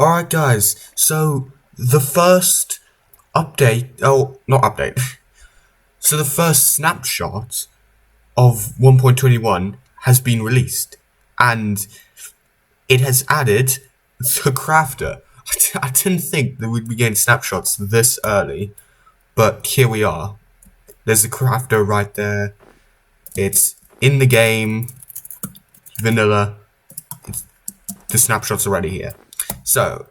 Alright guys, so the first update, oh, not update, so the first snapshot of 1.21 has been released, and it has added the crafter. I didn't think that we'd be getting snapshots this early, but here we are. There's the crafter right there. It's in the game, vanilla. The snapshot's already here. So,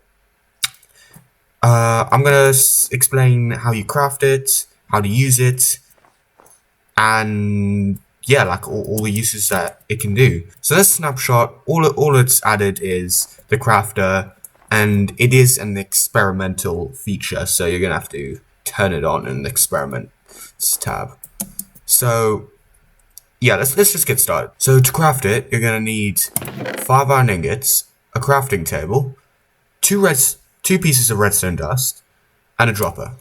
I'm gonna explain how you craft it, how to use it, and yeah, like all the uses that it can do. So this snapshot, all it's added is the crafter, and it is an experimental feature, so you're gonna have to turn it on in the experiments tab. So yeah, let's just get started. So to craft it, you're gonna need 5 iron ingots, a crafting table, two pieces of redstone dust, and a dropper.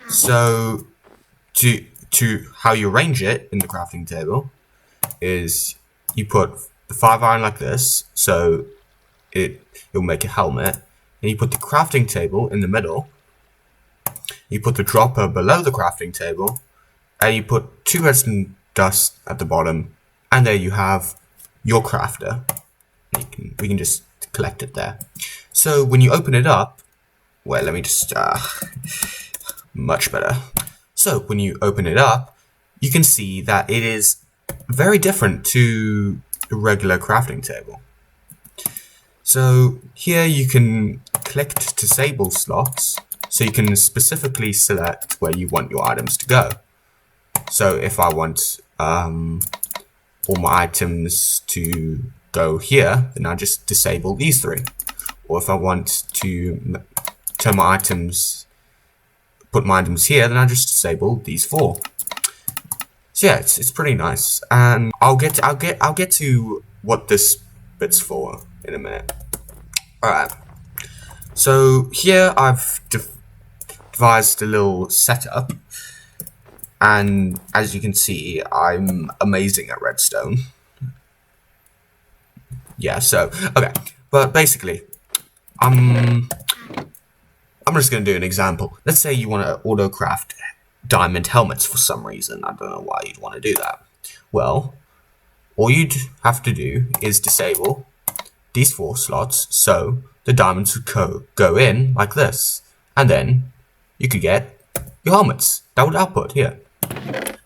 So to how you arrange it in the crafting table is you put the 5 iron like this, so it'll make a helmet, and you put the crafting table in the middle, you put the dropper below the crafting table, and you put 2 redstone dust at the bottom, and there you have your crafter. We can just collect it there. So when you open it up, well, let me just much better. So when you open it up, you can see that it is very different to the regular crafting table. So here you can click to disable slots, so you can specifically select where you want your items to go. So if I want all my items to go here, then I just disable these 3. Or if I want to turn my items, put my items here, then I just disable these 4. So yeah, it's pretty nice, and I'll get to what this bit's for in a minute. All right. So here I've devised a little setup, and as you can see, I'm amazing at redstone. Yeah. So okay, but basically, I'm just going to do an example. Let's say you want to auto craft diamond helmets for some reason. I don't know why you'd want to do that. Well, all you'd have to do is disable these 4 slots, so the diamonds would go in like this, and then you could get your helmets that would output here.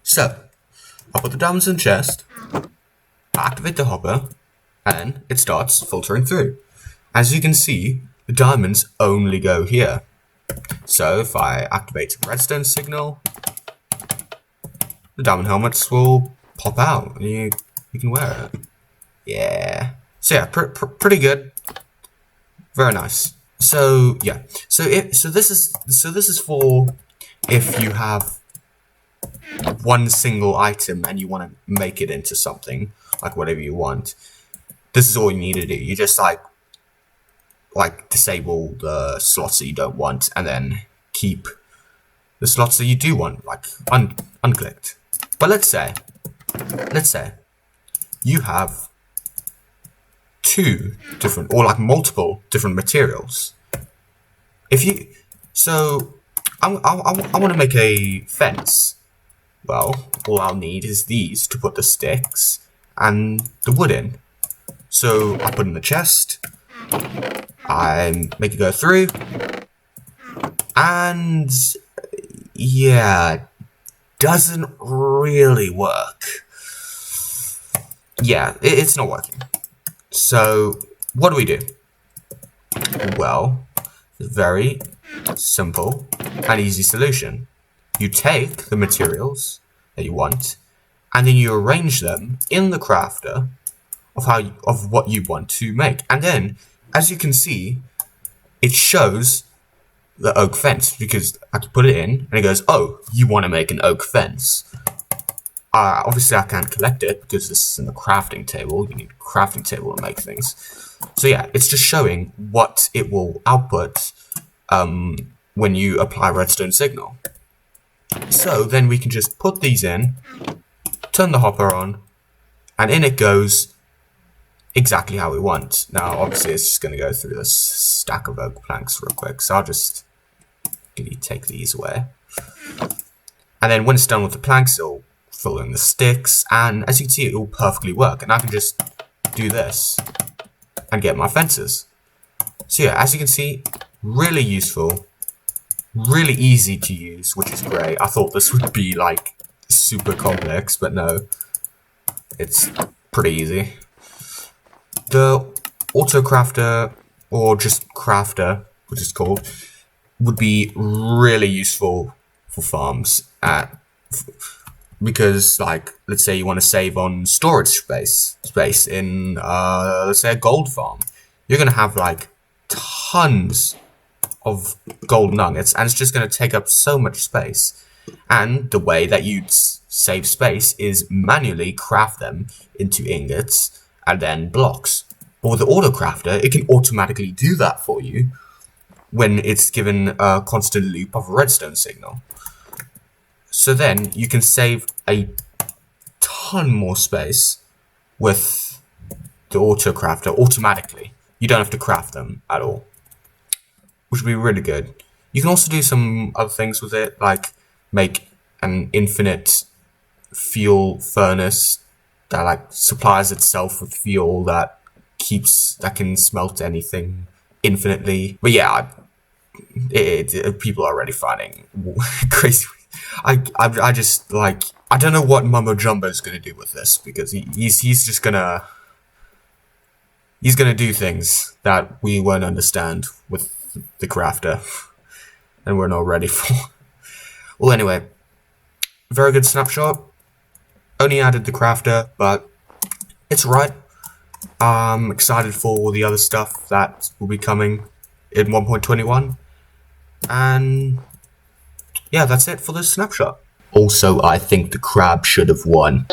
So I'll put the diamonds in the chest, activate the hopper, and it starts filtering through. As you can see, the diamonds only go here. So if I activate a redstone signal, the diamond helmets will pop out and you can wear it. Yeah. So yeah, pretty good. Very nice. So yeah. So this is for if you have one single item and you want to make it into something, like whatever you want. This is all you need to do. You just like disable the slots that you don't want, and then keep the slots that you do want, like unclicked. But let's say you have 2 different, or like multiple different materials. I want to make a fence. Well, all I'll need is these to put the sticks and the wood in. So I put in the chest, I make it go through, and yeah, doesn't really work. Yeah, it's not working. So what do? Well, very simple and easy solution. You take the materials that you want, and then you arrange them in the crafter of what you want to make, and then as you can see, it shows the oak fence, because I can put it in and it goes, oh, you want to make an oak fence. Obviously I can't collect it because this is in the crafting table. You need a crafting table to make things. So yeah, it's just showing what it will output when you apply redstone signal. So then we can just put these in, turn the hopper on, and in it goes exactly how we want. Now, obviously, it's just going to go through this stack of oak planks real quick, so I'll just take these away. And then when it's done with the planks, it'll fill in the sticks, and as you can see, it will perfectly work. And I can just do this and get my fences. So yeah, as you can see, really useful, really easy to use, which is great. I thought this would be like super complex, but no, it's pretty easy. The auto crafter, or just crafter, which is called, would be really useful for farms because, like, let's say you want to save on storage space in let's say a gold farm. You're gonna have like tons of gold nuggets, and it's just gonna take up so much space. And the way that you'd save space is manually craft them into ingots and then blocks. Or the auto crafter, it can automatically do that for you when it's given a constant loop of a redstone signal. So then you can save a ton more space with the auto crafter automatically. You don't have to craft them at all, which would be really good. You can also do some other things with it, like make an infinite fuel furnace that like supplies itself with fuel that can smelt anything infinitely. But yeah, people are already finding crazy. I just like, I don't know what Mumbo Jumbo is gonna do with this, because he's just gonna do things that we won't understand with the crafter, and we're not ready for. Well, anyway, very good snapshot. Only added the crafter, but it's right. I'm excited for all the other stuff that will be coming in 1.21. And yeah, that's it for this snapshot. Also, I think the crab should have won.